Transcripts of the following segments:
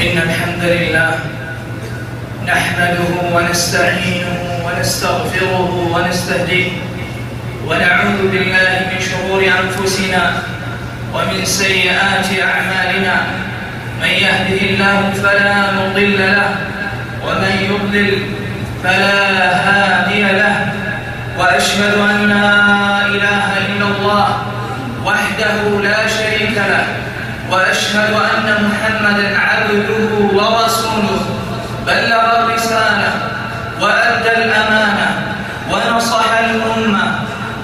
إن الحمد لله نحمده ونستعينه ونستغفره ونستهديه ونعوذ بالله من شرور أنفسنا ومن سيئات أعمالنا. من يهده الله فلا مضل له ومن يضلل فلا هادي له، وأشهد أن لا إله إلا الله وحده لا شريك له، وأشهد أن محمدًا عبده ورسوله بلغ الرسالة وأدى الأمانة ونصح الأمة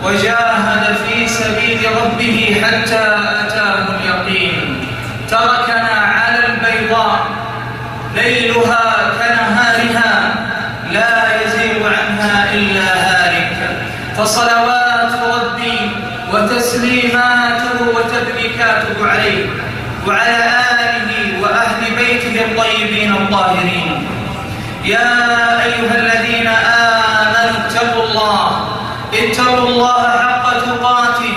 وجاهد في سبيل ربه حتى أتاه اليقين. تركنا على البيضاء ليلها كنهارها لا يزيغ عنها إلا هالك، فصلوات ربي وتسليماته وتبريكاته عليه وعلى آله وأهل بيته الطيبين الطاهرين. يا أيها الذين آمنوا اتقوا الله حق تقاته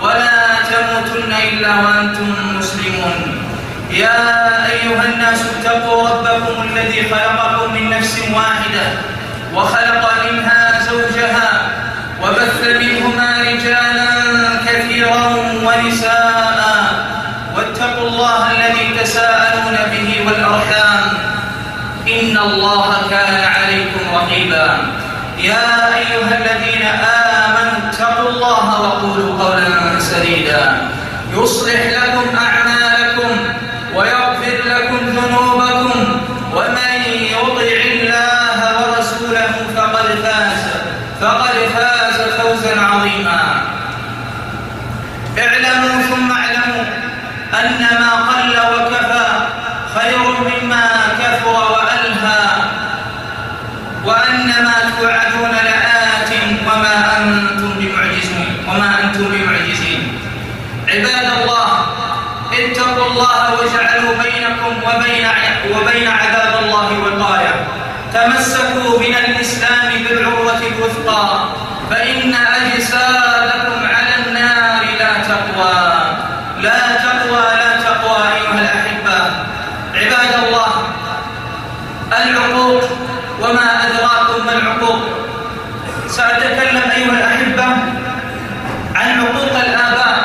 ولا تموتن إلا وأنتم مسلمون. يا أيها الناس اتقوا ربكم الذي خلقكم من نفس واحدة وخلق منها زوجها وبث منهما رجالا كثيرا ونساء، واتقوا الله الذي تساءلون به والأرحام إن الله كان عليكم رقيبا. يا أيها الذين آمنوا اتقوا الله وقولوا قولا سديدا يصلح لكم أعمالكم ويغفر لكم ذنوبكم، ومن يطع الله ورسوله فقد فاز فوزا عظيما. اعلموا ثم اعلموا أن ما قل وكفى خير مما كثر وألهى، وأن ما توعدون لآت وما أنتم بمعجزين. عباد الله، اتقوا الله واجعلوا بينكم وبين عذاب الله وقاية. تمسكوا من الإسلام بالعروة الوثقى، فإن أجسادكم على النار لا تقوى أيها الأحبة. عباد الله، العقوق وما أدراكم ما العقوق. سأتكلم أيها الأحبة عن عقوق الآباء،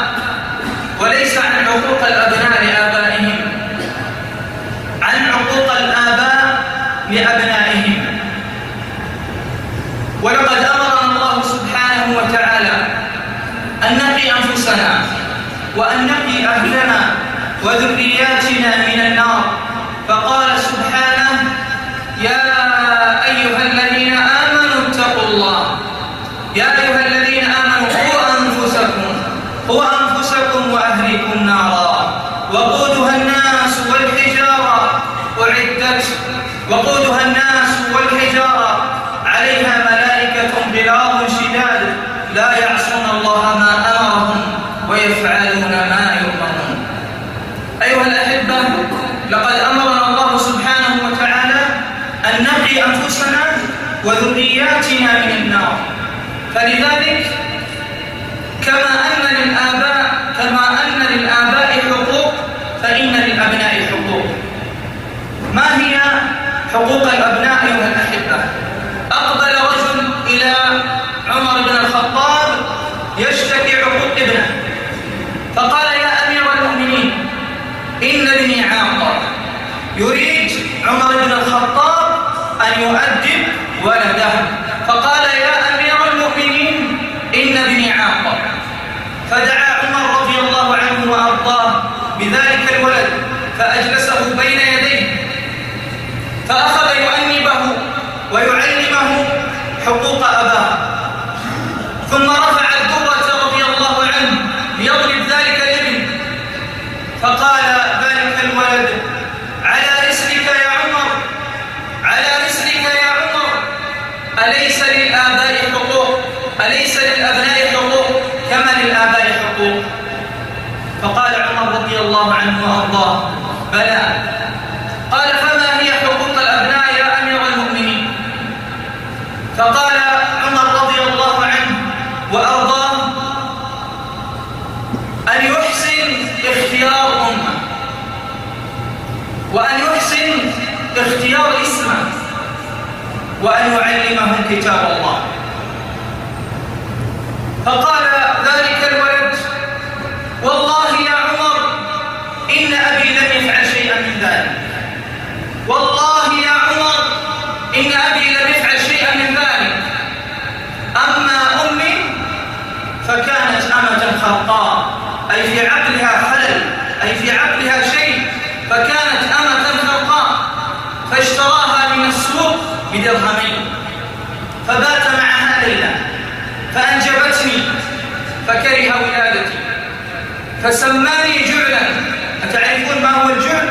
وليس عن عقوق الأبناء لآبائهم، عن عقوق الآباء لأبنائهم. ولقد أمرنا الله سبحانه وتعالى أن نقي أنفسنا وأن نقي أهلنا وذرياتنا من النار، فقال سبحانه: يا أيها الذين آمنوا اتقوا الله، يا أيها الذين آمنوا قوا أنفسكم وأهليكم نارا وقودها الناس والحجارة عليها ملائكة غلاظ شداد لا يعصون الله ما أمرهم ويفعلون ما يؤمرون. أيها الأحبة، لقد أمرنا الله سبحانه وتعالى أن نقي أنفسنا وذرياتنا من النار. فلذلك كما أن للآباء حقوق فإن للأبناء حقوق. ما هي حقوق الأبناء أيها الأحبة؟ أقبل رجل إلى عمر بن الخطاب يشتكي عقوق ابنه، فقال: يا أمير المؤمنين، إن ابني عاق. يريد عمر بن الخطاب أن يؤدب ولده، فقال: يا أمير المؤمنين، إن ابني عاق. فدعا عمر رضي الله عنه وأرضاه بذلك الولد فأجلسه بين يديه، فأخذ يؤنبه ويعلمه حقوق أباه، ثم رفع الدرة رضي الله عنه ليضرب ذلك الابن، فقال ذلك الولد: على رسلك يا عمر، أليس للآباء حقوق؟ أليس للأبناء حقوق كما للآباء حقوق؟ فقال عمر رضي الله عنه وأرضاه: بلى. قال: فما هي حقوق الأبناء يا أمير المؤمنين؟ فقال عمر رضي الله عنه وأرضاه: أن يحسن اختيار أمه، وأن يحسن اختيار اسمه وأن يعلمهم كتاب الله. فقال ذلك الولد: والله يا عمر إن أبي لم يفعل شيئا من ذلك، والله يا عمر إن أبي لم يفعل شيئا من ذلك، أما أمي فكانت أمة خرقاء، أي في عقلها خلل، أي في عقلها شيء، فكانت أمة خرقاء فاشتراها من السوق بدرهمين، فبات معها ليلة فأنجبتني فكره ولادتي فسماني جعلا. أتعرفون ما هو الجعل؟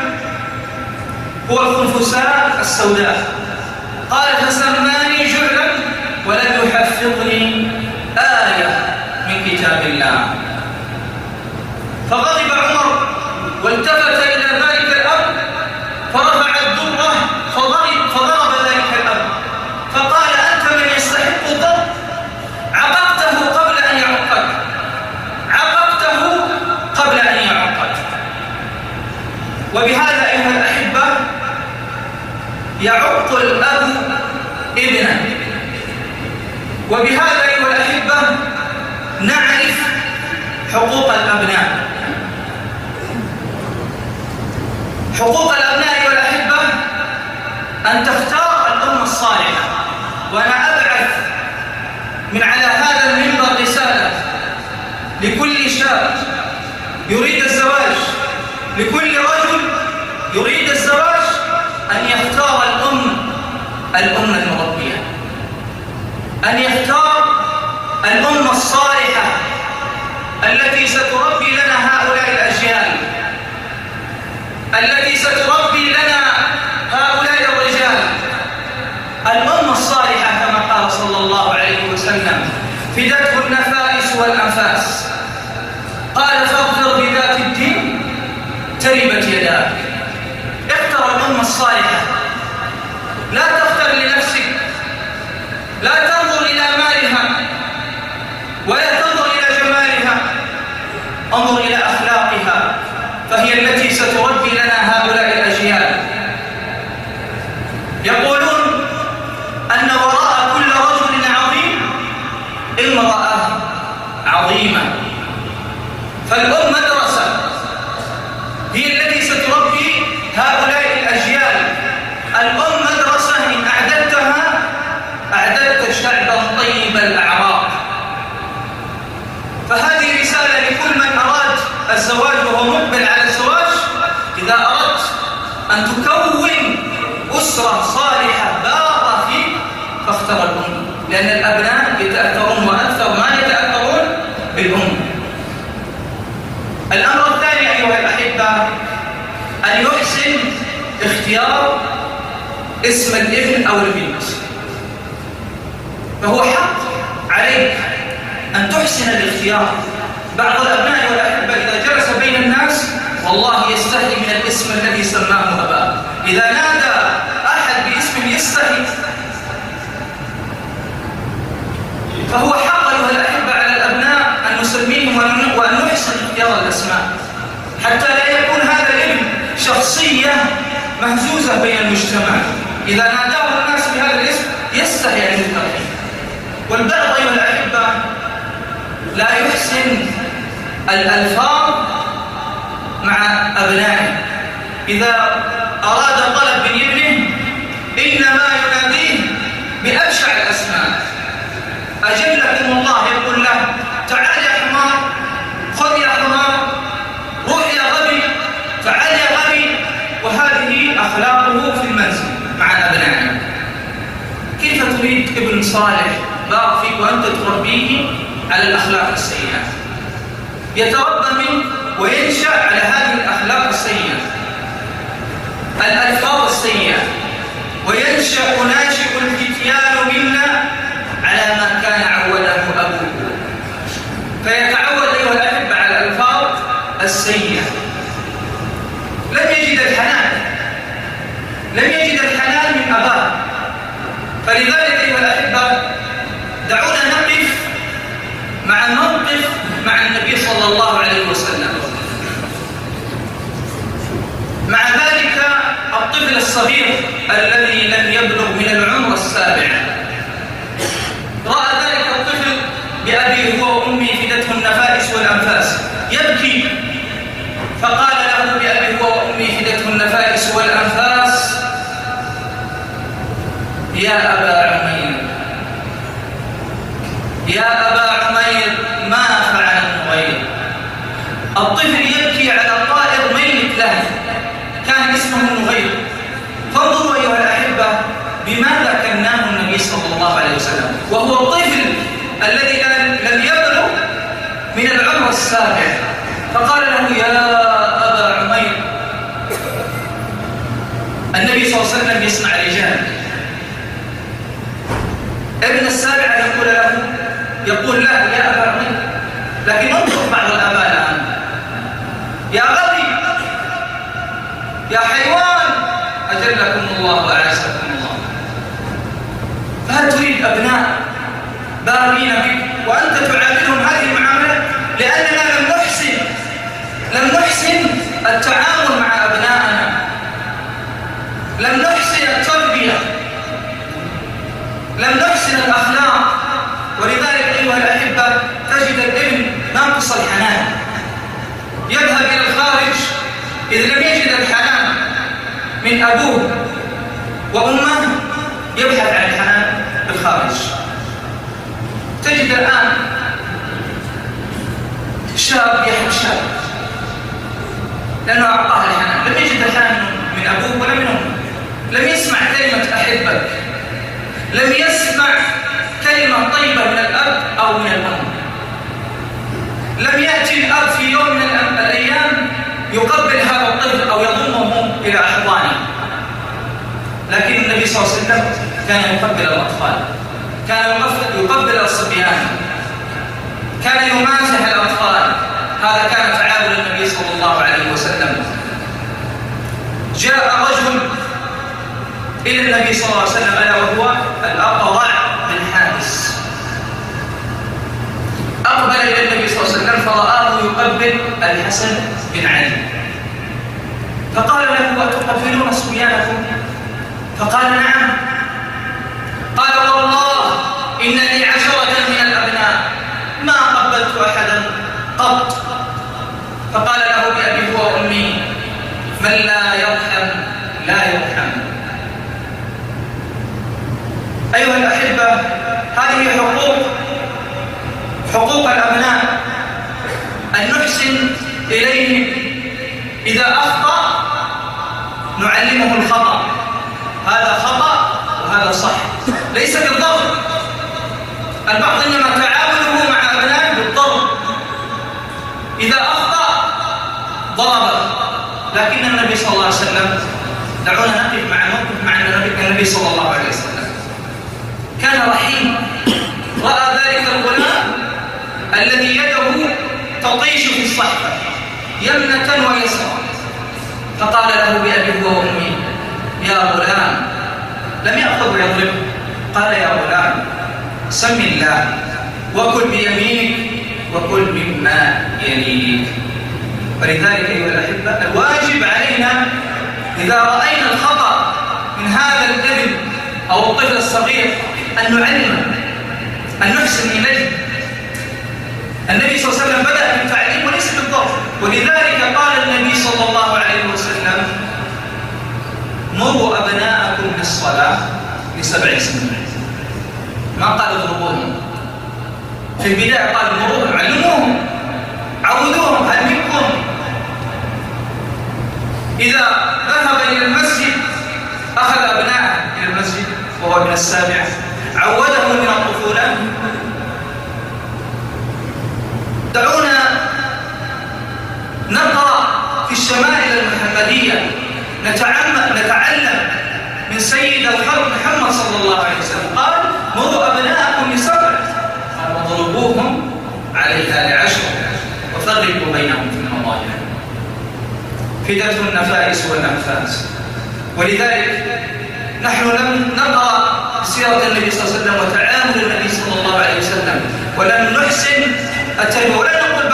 هو الخنفساء السوداء. قال: فسماني جعلا ولم يحفظني آية من كتاب الله. فغضب عمر والتفت إلى ذلك الأب فرفع الدرة فضرب ذلك الأب فقال: أنت من يستحق الضرب، عقبته قبل أن يعقك، عقبته قبل أن يعقك. وبهذا أيها الأحبة يعق الأب ابنه، وبهذا أيها الأحبة نعرف حقوق الأبناء. حقوق الأبناء أيها الأحبة أن تختار الأم الصالحة. وأنا أبعث من على هذا المنبر رسالة لكل شاب يريد الزواج، لكل رجل يريد الزواج، أن يختار الأم المربية، أن يختار الأم الصالحة التي ستربي لنا هؤلاء الأجيال، التي ستربي لنا هؤلاء الرجال. الأم الصالحة كما قال صلى الله عليه وسلم: فدته النفائس والأنفاس. قال: فاغفر بذات الدين تربت يداك. اختر الأم الصالحة، لا تختر لنفسك، لا تنظر إلى مالها ولا تنظر إلى جمالها، انظر إلى أخلاقها، فهي التي ستربي لنا هؤلاء الأجيال. يقولون أن وراء كل رجل عظيم امرأة عظيمة، فالأم مدرسة، هي التي ستربي هؤلاء الأجيال. الأم مدرسة إن أعددتها أعددت شعبا طيب الأعراق. فهذه رسالة لكل من أراد الزواج وهو مقبل على الزواج: إذا أردت أن تكون أسرة صالحة بارة فيك فاختر الأم، لأن الأبناء يتأثرون وأكثر ما يتأثرون بالأم. الأمر الثاني أيها الأحبة أن يحسن اختيار اسم الابن أو البنت. فهو حق عليك أن تحسن الاختيار. بعض الأبناء والأحبة إذا جلس بين الناس والله يستحي من الاسم الذي سماه أباه. إذا نادى أحد باسم يستحي. فهو حق أيها الأحبة على الأبناء أن نسميهم وأن نحسن اختيار الأسماء، حتى لا يكون هذا الابن شخصية مهزوزة بين المجتمع. إذا ناداه الناس بهذا الاسم يستحي عن الترحيب. والبعض أيها الأحبة لا يحسن الألفاظ مع أبنائه. إذا أراد طلب من ابنه إنما يناديه بأبشع الأسماء. أجلكم الله يقول له: تعال يا حمار، خذ يا حمار، روح يا غبي، تعال يا غبي. وهذه أخلاقه في المنزل مع أبنائه. كيف تريد ابن صالح بارك فيك وأنت تربيه على الأخلاق السيئة؟ يتربى منه وينشأ على هذه الأخلاق السيئة، الألفاظ السيئة، وينشأ ناشئ الفتيان منا على ما كان عوده أبوه، فيتعود أيها الأحبة على الألفاظ السيئة. لم يجد الحنان من أباه. فلذلك أيها الأحبة دعونا نقف مع موقف مع النبي صلى الله عليه وسلم. مع ذلك الطفل الصغير الذي لم يبلغ من العمر السابع. رأى ذلك الطفل بأبي هو وأمي فدته النفائس والأنفاس يبكي، فقال له بأبي هو وأمي فدته النفائس والأنفاس: يا أبا عمير، يا أبا عمير، ما فعل النغير. الطفل يبكي على طائر ميت له كان اسمه النغير. فانظروا أيها الأحبة بماذا كناه النبي صلى الله عليه وسلم، وهو الطفل الذي لم يبلغ من العمر السابع. فقال له: يا أبا عمير. النبي صلى الله عليه وسلم يسمع رجال. ابن السابع يقول له: يا أبا عمير. لكن انظر بعض الآباء الآن: يا غبي، يا حيوان، أجلكم الله وأعزكم الله. فهل تريد أبناء بارين بك وأنت تعاملهم هذه المعاملة؟ لأننا لم نحسن التعامل مع أبنائنا، لم نحسن التربية، لم نحسن الأخلاق. ولذلك أيها الأحبة تجد الابن ناقص الحنان، يذهب إلى الخارج إذ لم يجد الحنان من أبوه وأمه يبحث عن الحنان بالخارج. تجد الآن شاب يحب شاب لأنه أعطاه الحنان، لم يجد الحنان من أبوه ولا من أمه، لم يسمع كلمة أحبك، لم يسمع كلمة طيبة من الأب أو من الأم. لم يأتي الأب في يوم من الأيام يقبل هذا الطفل أو يضمه إلى أحضانه. لكن النبي صلى الله عليه وسلم كان يقبل الأطفال، كان يقبل الصبيان، كان يمازح الأطفال. هذا كان تعامل النبي صلى الله عليه وسلم. جاء رجل إلى النبي صلى الله عليه وسلم ألا وهو الأقرع بن حابس. أقبل إلى النبي صلى الله عليه وسلم فرآه يقبل الحسن بن علي، فقال له: أتقبلون صبيانكم؟ فقال: نعم. قال: والله إن لي 10 من الأبناء ما قبلت أحدا قط. فقال له بأبي هو وأمي: من لا يرحم لا يرحم. أيها الأحبة، هذه حقوق الأبناء، أن نحسن إليهم. إذا أخطأ نعلمه الخطأ، هذا خطأ وهذا صح، ليس بالضرب. البعض إنما تعامله مع أبنائه بالضرب، إذا أخطأ ضربه. لكن النبي صلى الله عليه وسلم، دعونا نقف مع موقف مع النبي صلى الله عليه وسلم، كان رحيم. رأى ذلك الغلام الذي يده تطيش في الصحفة يمنة ويسرا، فقال له بأبي هو وأمي: يا غلام. لم يأخذ ويضربه، قال: يا غلام سم الله وكل بيمينك وكل مما يليك. ولذلك أيها الأحبة الواجب علينا إذا رأينا الخطأ من هذا الابن أو الطفل الصغير أن نعلمه، أن نحسن إليه. النبي صلى الله عليه وسلم بدأ بالتعليم وليس بالضرب. ولذلك قال النبي صلى الله عليه وسلم: مروا أبناءكم بالصلاة ل7 سنين. ما قال اضربوهم، في البداية قال مروهم، علموهم، عودوهم، هل منكم إذا ذهب إلى المسجد أخذ أبناءه إلى المسجد وهو ابن السابع، عوده من الطفولة. دعونا نقرأ في الشمائل المحمدية، نتعلم من سيد الخلق محمد صلى الله عليه وسلم. قال: مروا أبناءكم ل7، قال: وضربوهم عليها ل10 وفرقوا بينهم في المضاجع. فدته النفائس والأنفاس. ولذلك نحن لم نقرأ سيرة النبي صلى الله عليه وسلم وتعامل النبي صلى الله عليه وسلم، ولم نحسن التربية. ولا نقول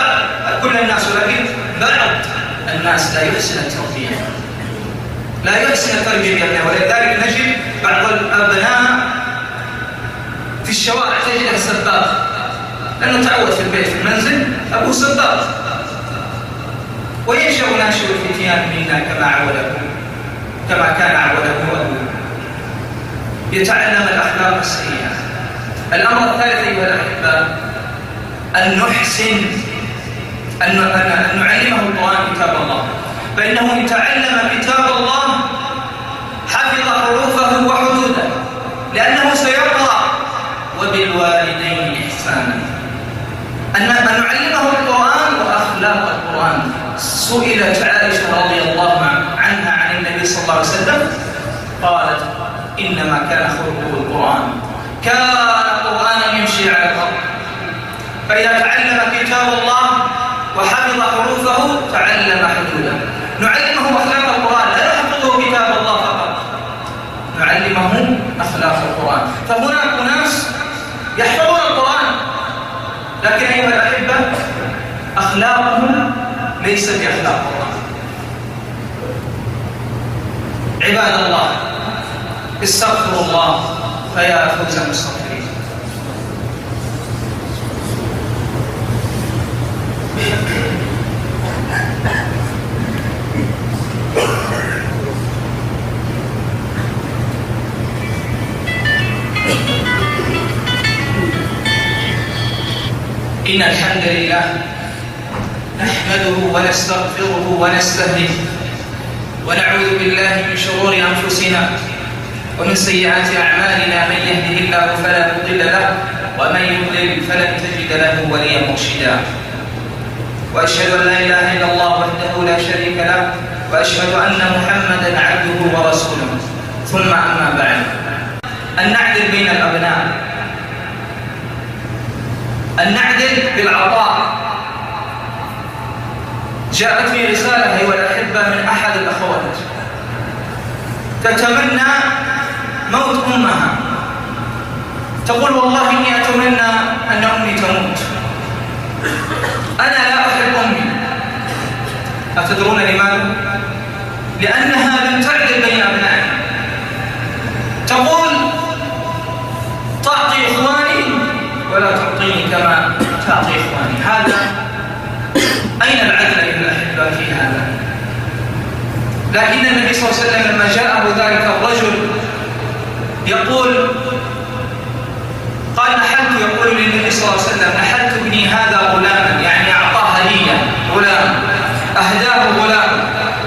كل الناس، ولكن بعض الناس لا يحسن التربية. لا يحسن التربية بأبنائه، ولذلك نجد بعض الأبناء في الشوارع تجده سباق، لأنه تعود في البيت في المنزل أبوه سباق، وينشأ ناشئ الفتيان منا كما كان عوده أبوه، يتعلم الأخلاق السيئة. الأمر الثالث أيها الأحبة أن نحسن أن نعلمه القرآن كتاب الله، فإنه إن تعلم كتاب الله حفظ حروفه وحدوده، لأنه سيقرأ وبالوالدين إحسانا. أن نعلمه القرآن وأخلاق القرآن. سئلت عائشة رضي الله عنها عن النبي صلى الله عليه وسلم قالت إنما كان خلقه القرآن، كان قرآنا يمشي على الأرض. فإذا تعلم كتاب الله وحفظ حروفه تعلم حدوده. نعلمه أخلاق القرآن، لا نحفظه كتاب الله فقط، نعلمه أخلاق القرآن. فهناك ناس يحفظون القرآن لكن أيها الأحبة أخلاقهم ليس بأخلاق القرآن. عباد الله استغفروا الله فيا فوز المستغفرين. إن الحمد لله نحمده ونستغفره ونستهديه ونعوذ بالله من شرور أنفسنا ومن سيئات أعمالنا، من يهده الله فلا مضل له ومن يضلل فلن تجد له وليا مرشدا. وأشهد أن لا إله إلا الله وحده لا شريك له، وأشهد أن محمدا عبده ورسوله. ثم أما بعد، أن نعدل بين الأبناء، أن نعدل بالعطاء. جاءتني رسالة أيها الأحبة من أحد الأخوات تتمنى موت أمها، تقول والله إني أتمنى أن أمي تموت، أنا لا أحب أمي. أتدرون لماذا؟ لأنها لم تعدل بين أبنائها. تقول تعطي إخواني ولا تعطيني كما تعطي إخواني. هذا أين العدل أيها الأحبة في هذا؟ لكن النبي صلى الله عليه وسلم لما جاءه ذلك الرجل يقول قال نحلت، يقول للنبي صلى الله عليه وسلم نحلت ابني هذا غلاما، يعني أعطاه هدية غلام، أهداه غلام.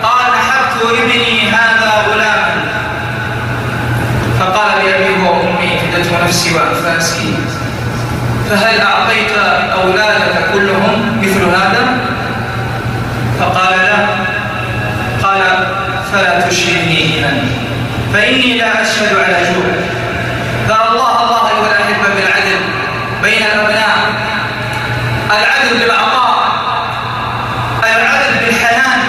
قال نحلت ابني هذا غلاما، فقال بأبي وأمي فدته نفسي وأنفاسي، فهل أعطيت أولادك كلهم مثل هذا؟ فقال لا. قال فلا تشركني إذن فإني لا أشهد على جوع. فالله الله أيها الأحبة بالعدل بين الأبناء، العدل بالعطاء، العدل بالحنان،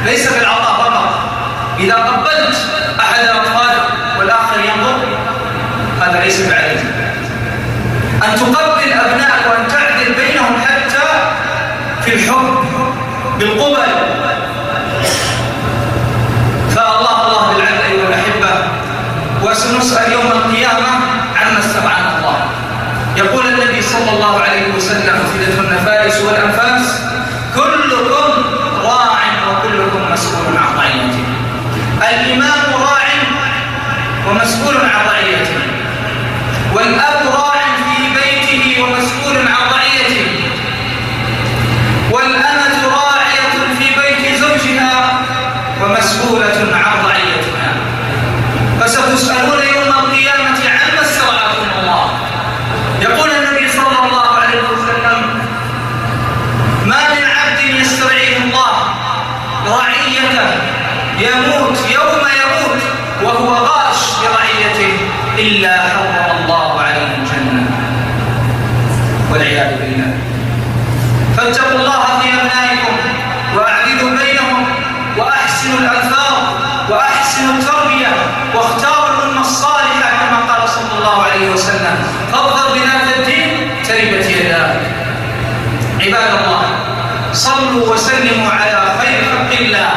ليس بالعطاء فقط. إذا قبلت أحد الأطفال والآخر ينظر هذا ليس بعدل. أن تقبل أبنائك وأن تعدل بينهم حتى في الحب بالقبل. فالله الله بالعدل أيها الأحبة. وسنسأل يوم القيامة عما استبعنا الله. يقول النبي صلى الله عليه وسلم فدته النفائس والأنفاس كلكم راع وكلكم مسؤول عن رعيته. الإمام راع ومسؤول عن رعيته، والأب راع في بيته ومسؤول عن رعيته، والأمة راعية في بيت زوجها ومسؤولة عن رعيتها. فستسألون يوم القيامة عما استرعاكم الله. يقول النبي صلى الله عليه وسلم ما من عبد يسترعيه الله رعيته يموت يوم يموت وهو غاش لرعيته إلا حرم الله عليه الجنة والعياذ بالله. فاتقوا الله في أبنائكم وأعدلوا بينهم وأحسنوا الألفاظ وأحسنوا التربية واختاروا الأمة الصالحة كما قال صلى الله عليه وسلم فاظفر بذات الدين تربت يداك. عباد الله صلوا وسلموا على خير خلق الله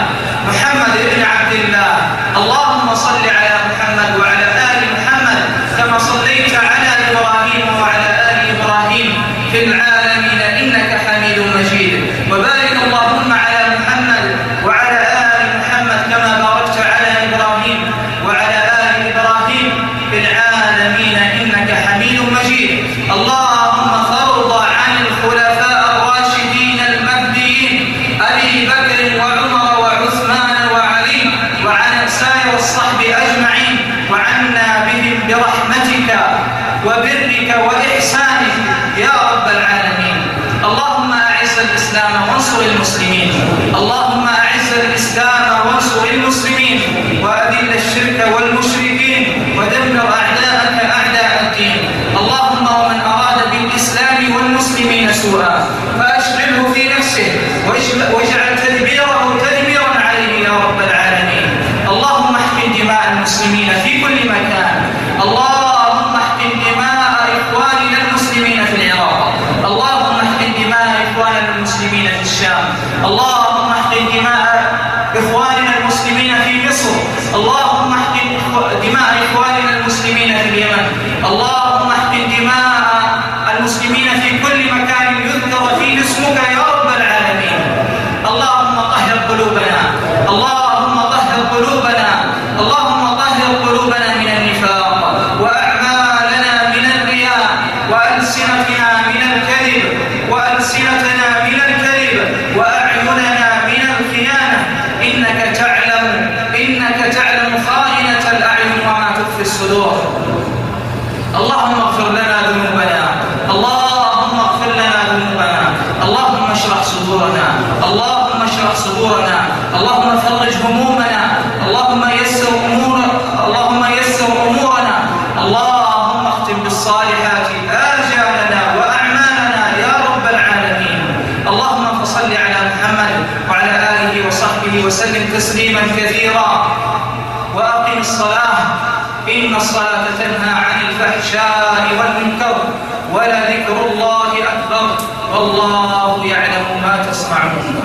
محمد بن عبد عبد الله. اللهم صل على محمد وعلى آل محمد كما صليت على إبراهيم وعلى آل إبراهيم في العالمين إنك حميد مجيد. وبارك اللهم على محمد وعلى آل محمد كما باركت على إبراهيم وعلى آل إبراهيم في العالمين إنك حميد مجيد. اللهم فارض عن الخلفاء الراشدين المهديين أبي بكر وعمر وعثمان وعلي وعن سائر الصحب أجمعين وعنا بهم برحمتك وبرك وإحسانك يا رب العالمين. اللهم أعز الإسلام وانصر المسلمين. اللهم أعز الإسلام وانصر المسلمين وأذل الشرك والمشركين ودمر أعداءك أعداء الدين. اللهم ومن أراد بالإسلام والمسلمين سوءا فأشغله في نفسه واجعل تدبيره تدميرا عليه يا رب العالمين. اللهم احقن دماء المسلمين في كل مكان. اللهم احقن دماء إخواننا المسلمين في العراق. اللهم احقن دماء إخواننا المسلمين في الشام. اللهم احقن دماء إخواننا المسلمين في مصر. اللهم احقن دماء إخواننا المسلمين في اليمن. اللهم احقن دماء المسلمين في كل مكان يذكر فيه اسمك يا رب العالمين. اللهم طهر قلوبنا. اللهم طهر قلوبنا. اللهم طهر قلوبنا من النفاق وأعمالنا من الرياء وألسنتنا من الكذب وألسنتنا من الكذب وأعيننا من الخيانة. إنك تعلم خائنة الأعين وما تخفي الصدور. اللهم اغفر لنا ذنوبنا. اللهم اغفر لنا ذنوبنا. اللهم اشرح صدورنا. اللهم اشرح صدورنا. اللهم فرج همومنا. اللهم يسر أمورنا. اللهم اختم بالصالحات آجالنا وأعمالنا يا رب العالمين. اللهم فصل على محمد وعلى آله وصحبه وسلم تسليما كثيرا. وأقم الصلاة إن الصلاة تنهى عن الفحشاء والمنكر ولذكر الله أكبر والله يعلم ما تصنعون.